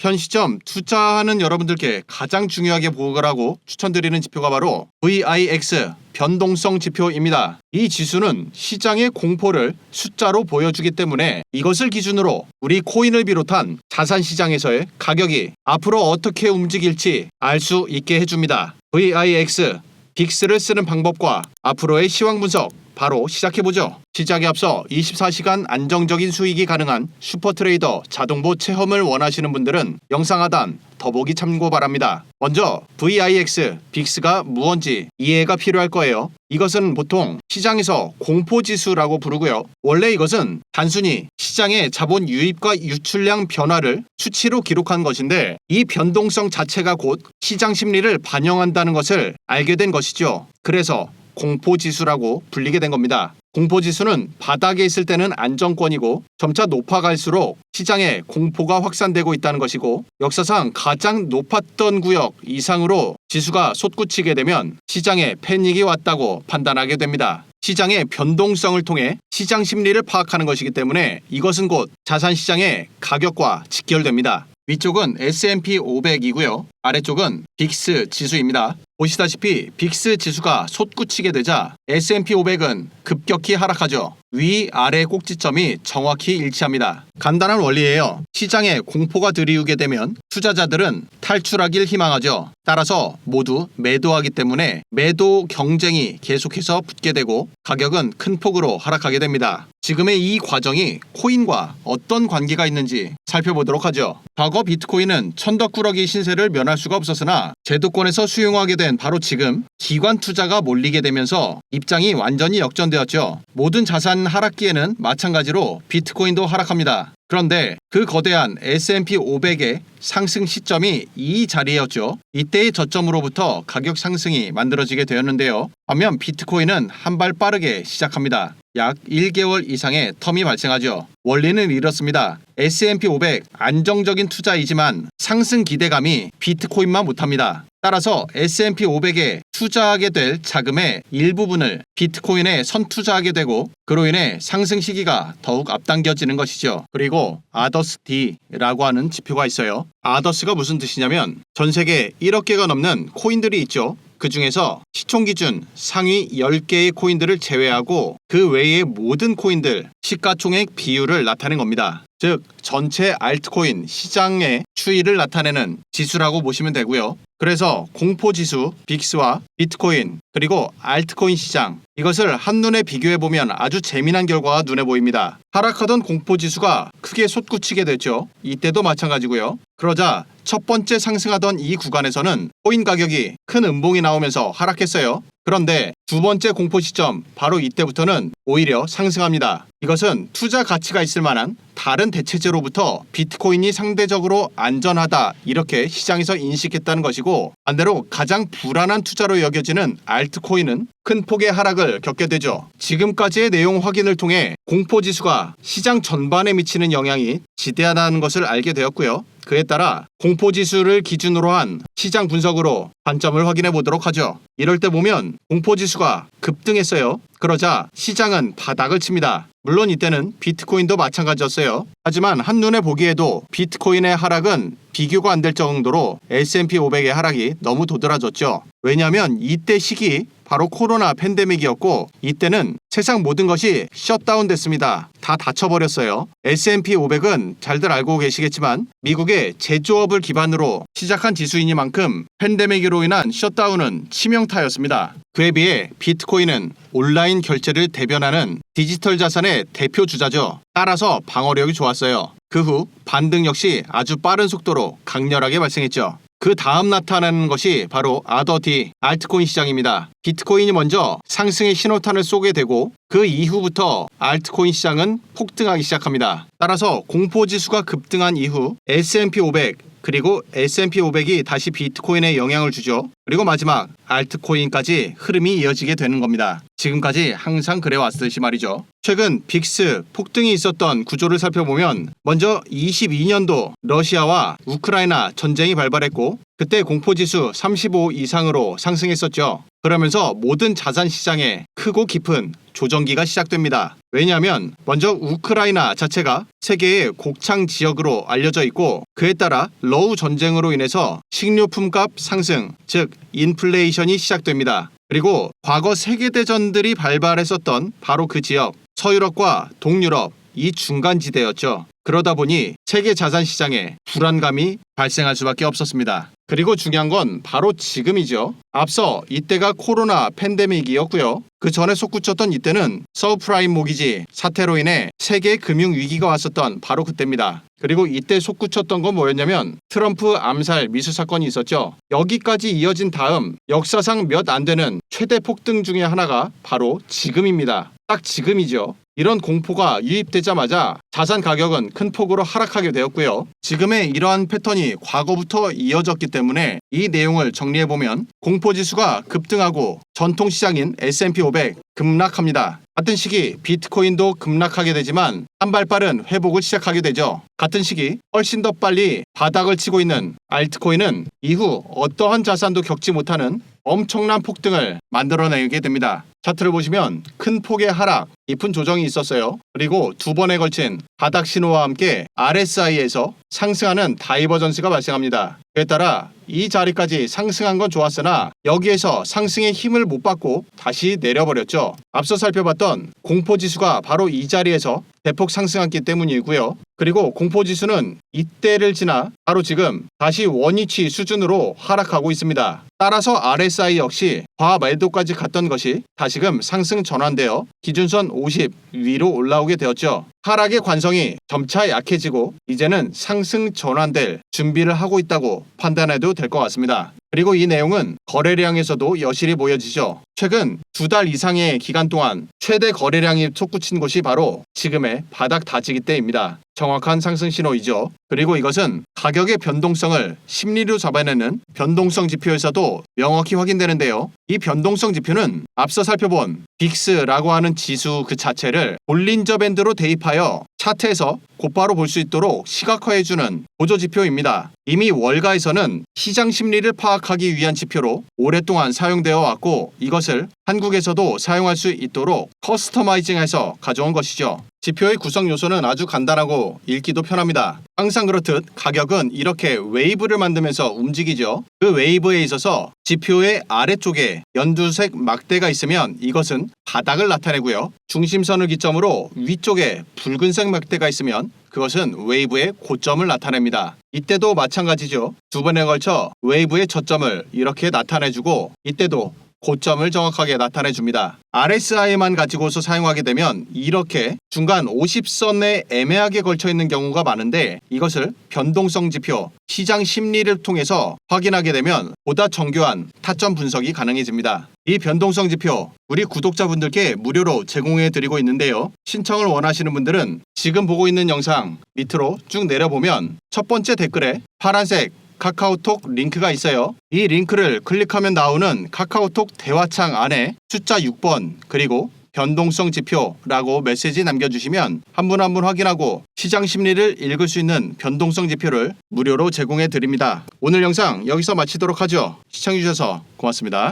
현 시점 투자하는 여러분들께 가장 중요하게 보고하라고 추천드리는 지표가 바로 VIX 변동성 지표입니다. 이 지수는 시장의 공포를 숫자로 보여주기 때문에 이것을 기준으로 우리 코인을 비롯한 자산시장에서의 가격이 앞으로 어떻게 움직일지 알 수 있게 해줍니다. VIX, 빅스를 쓰는 방법과 앞으로의 시황 분석 바로 시작해보죠. 시작에 앞서 24시간 안정적인 수익이 가능한 슈퍼트레이더 자동보 체험을 원하시는 분들은 영상 하단 더보기 참고 바랍니다. 먼저 VIX, 빅스가 무언지 이해가 필요할 거예요. 이것은 보통 시장에서 공포지수라고 부르고요. 원래 이것은 단순히 시장의 자본 유입과 유출량 변화를 수치로 기록한 것인데 이 변동성 자체가 곧 시장 심리를 반영한다는 것을 알게 된 것이죠. 그래서 공포지수라고 불리게 된 겁니다. 공포지수는 바닥에 있을 때는 안정권이고 점차 높아갈수록 시장에 공포가 확산되고 있다는 것이고 역사상 가장 높았던 구역 이상으로 지수가 솟구치게 되면 시장에 패닉이 왔다고 판단하게 됩니다. 시장의 변동성을 통해 시장 심리를 파악하는 것이기 때문에 이것은 곧 자산시장의 가격과 직결됩니다. 위쪽은 S&P 500이고요. 아래쪽은 빅스 지수입니다. 보시다시피 빅스 지수가 솟구치게 되자 S&P 500은 급격히 하락하죠. 위아래 꼭지점이 정확히 일치합니다. 간단한 원리예요. 시장에 공포가 들이우게 되면 투자자들은 탈출하길 희망하죠. 따라서 모두 매도하기 때문에 매도 경쟁이 계속해서 붙게 되고 가격은 큰 폭으로 하락하게 됩니다. 지금의 이 과정이 코인과 어떤 관계가 있는지 살펴보도록 하죠. 과거 비트코인은 천덕꾸러기 신세를 면할 수가 없었으나 제도권에서 수용하게 된 바로 지금 기관 투자가 몰리게 되면서 입장이 완전히 역전되었죠. 모든 자산 하락기에는 마찬가지로 비트코인도 하락합니다. 그런데 그 거대한 S&P 500의 상승 시점이 이 자리였죠. 이때의 저점으로부터 가격 상승이 만들어지게 되었는데요. 반면 비트코인은 한 발 빠르게 시작합니다. 약 1개월 이상의 텀이 발생하죠. 원리는 이렇습니다. S&P 500 안정적인 투자이지만 상승 기대감이 비트코인만 못합니다. 따라서 S&P 500에 투자하게 될 자금의 일부분을 비트코인에 선투자하게 되고 그로 인해 상승 시기가 더욱 앞당겨지는 것이죠. 그리고 아더스 D라고 하는 지표가 있어요. 아더스가 무슨 뜻이냐면 전 세계 1억 개가 넘는 코인들이 있죠. 그 중에서 시총 기준 상위 10개의 코인들을 제외하고 그 외의 모든 코인들 시가총액 비율을 나타낸 겁니다. 즉 전체 알트코인 시장의 추이를 나타내는 지수라고 보시면 되고요. 그래서 공포지수, 빅스와 비트코인 그리고 알트코인 시장 이것을 한눈에 비교해보면 아주 재미난 결과가 눈에 보입니다. 하락하던 공포지수가 크게 솟구치게 됐죠. 이때도 마찬가지고요. 그러자 첫 번째 상승하던 이 구간에서는 코인 가격이 큰 음봉이 나오면서 하락했어요. 그런데 두 번째 공포 시점 바로 이때부터는 오히려 상승합니다. 이것은 투자 가치가 있을 만한 다른 대체제로부터 비트코인이 상대적으로 안전하다 이렇게 시장에서 인식했다는 것이고 반대로 가장 불안한 투자로 여겨지는 알트코인은 큰 폭의 하락을 겪게 되죠. 지금까지의 내용 확인을 통해 공포지수가 시장 전반에 미치는 영향이 지대하다는 것을 알게 되었고요. 그에 따라 공포지수를 기준으로 한 시장 분석으로 관점을 확인해 보도록 하죠. 이럴 때 보면 공포지수가 급등했어요. 그러자 시장은 바닥을 칩니다. 물론 이때는 비트코인도 마찬가지였어요. 하지만 한눈에 보기에도 비트코인의 하락은 비교가 안 될 정도로 S&P 500의 하락이 너무 도드라졌죠. 왜냐하면 이때 시기 바로 코로나 팬데믹이었고 이때는 세상 모든 것이 셧다운 됐습니다. 다 닫혀버렸어요. S&P 500은 잘들 알고 계시겠지만 미국의 제조업을 기반으로 시작한 지수이니만큼 팬데믹으로 인한 셧다운은 치명타였습니다. 그에 비해 비트코인은 온라인 결제를 대변하는 디지털 자산의 대표 주자죠. 따라서 방어력이 좋았어요. 그 후 반등 역시 아주 빠른 속도로 강렬하게 발생했죠. 그 다음 나타나는 것이 바로 아더-D, 알트코인 시장입니다. 비트코인이 먼저 상승의 신호탄을 쏘게 되고 그 이후부터 알트코인 시장은 폭등하기 시작합니다. 따라서 공포지수가 급등한 이후 S&P 500 그리고 S&P 500이 다시 비트코인에 영향을 주죠. 그리고 마지막 알트코인까지 흐름이 이어지게 되는 겁니다. 지금까지 항상 그래왔듯이 말이죠. 최근 빅스 폭등이 있었던 구조를 살펴보면 먼저 22년도 러시아와 우크라이나 전쟁이 발발했고 그때 공포지수 35 이상으로 상승했었죠. 그러면서 모든 자산 시장에 크고 깊은 조정기가 시작됩니다. 왜냐하면 먼저 우크라이나 자체가 세계의 곡창 지역으로 알려져 있고, 그에 따라 러우 전쟁으로 인해서 식료품값 상승, 즉 인플레이션이 시작됩니다. 그리고 과거 세계대전들이 발발했었던 바로 그 지역, 서유럽과 동유럽, 이 중간지대였죠. 그러다 보니 세계 자산 시장에 불안감이 발생할 수밖에 없었습니다. 그리고 중요한 건 바로 지금이죠. 앞서 이때가 코로나 팬데믹이었고요. 그 전에 솟구쳤던 이때는 서브프라임 모기지 사태로 인해 세계 금융 위기가 왔었던 바로 그때입니다. 그리고 이때 솟구쳤던 건 뭐였냐면 트럼프 암살 미수 사건이 있었죠. 여기까지 이어진 다음 역사상 몇 안 되는 최대 폭등 중에 하나가 바로 지금입니다. 딱 지금이죠. 이런 공포가 유입되자마자 자산 가격은 큰 폭으로 하락하게 되었고요. 지금의 이러한 패턴이 과거부터 이어졌기 때문에 이 내용을 정리해보면 공포지수가 급등하고 전통시장인 S&P 500 급락합니다. 같은 시기 비트코인도 급락하게 되지만 한 발 빠른 회복을 시작하게 되죠. 같은 시기 훨씬 더 빨리 바닥을 치고 있는 알트코인은 이후 어떠한 자산도 겪지 못하는 엄청난 폭등을 만들어내게 됩니다. 차트를 보시면 큰 폭의 하락, 깊은 조정이 있었어요. 그리고 두 번에 걸친 바닥 신호와 함께 RSI에서 상승하는 다이버전스가 발생합니다. 그에 따라 이 자리까지 상승한 건 좋았으나 여기에서 상승의 힘을 못 받고 다시 내려버렸죠. 앞서 살펴봤던 공포지수가 바로 이 자리에서 대폭 상승했기 때문이고요. 그리고 공포지수는 이때를 지나 바로 지금 다시 원위치 수준으로 하락하고 있습니다. 따라서 RSI 역시 과매도까지 갔던 것이 다시금 상승 전환되어 기준선 50 위로 올라오게 되었죠. 하락의 관성이 점차 약해지고 이제는 상승 전환될 준비를 하고 있다고 판단해도 될 것 같습니다. 그리고 이 내용은 거래량에서도 여실히 보여지죠. 최근 2달 이상의 기간 동안 최대 거래량이 솟구친 곳이 바로 지금의 바닥 다지기 때입니다. 정확한 상승 신호이죠. 그리고 이것은 가격의 변동성을 심리로 잡아내는 변동성 지표에서도 명확히 확인되는데요. 이 변동성 지표는 앞서 살펴본 빅스라고 하는 지수 그 자체를 볼린저 밴드로 대입하여 차트에서 곧바로 볼 수 있도록 시각화해주는 보조지표입니다. 이미 월가에서는 시장 심리를 파악하기 위한 지표로 오랫동안 사용되어 왔고, 이것을 한국에서도 사용할 수 있도록 커스터마이징해서 가져온 것이죠. 지표의 구성 요소는 아주 간단하고 읽기도 편합니다. 항상 그렇듯 가격은 이렇게 웨이브를 만들면서 움직이죠. 그 웨이브에 있어서 지표의 아래쪽에 연두색 막대가 있으면 이것은 바닥을 나타내고요. 중심선을 기점으로 위쪽에 붉은색 막대가 있으면 그것은 웨이브의 고점을 나타냅니다. 이때도 마찬가지죠. 두 번에 걸쳐 웨이브의 저점을 이렇게 나타내주고 이때도 고점을 정확하게 나타내줍니다. RSI만 가지고서 사용하게 되면 이렇게 중간 50선에 애매하게 걸쳐있는 경우가 많은데, 이것을 변동성 지표, 시장 심리를 통해서 확인하게 되면 보다 정교한 타점 분석이 가능해집니다. 이 변동성 지표 우리 구독자분들께 무료로 제공해드리고 있는데요. 신청을 원하시는 분들은 지금 보고 있는 영상 밑으로 쭉 내려보면 첫 번째 댓글에 파란색 카카오톡 링크가 있어요. 이 링크를 클릭하면 나오는 카카오톡 대화창 안에 숫자 6번 그리고 변동성 지표라고 메시지 남겨주시면 한 분 한 분 확인하고 시장 심리를 읽을 수 있는 변동성 지표를 무료로 제공해 드립니다. 오늘 영상 여기서 마치도록 하죠. 시청해주셔서 고맙습니다.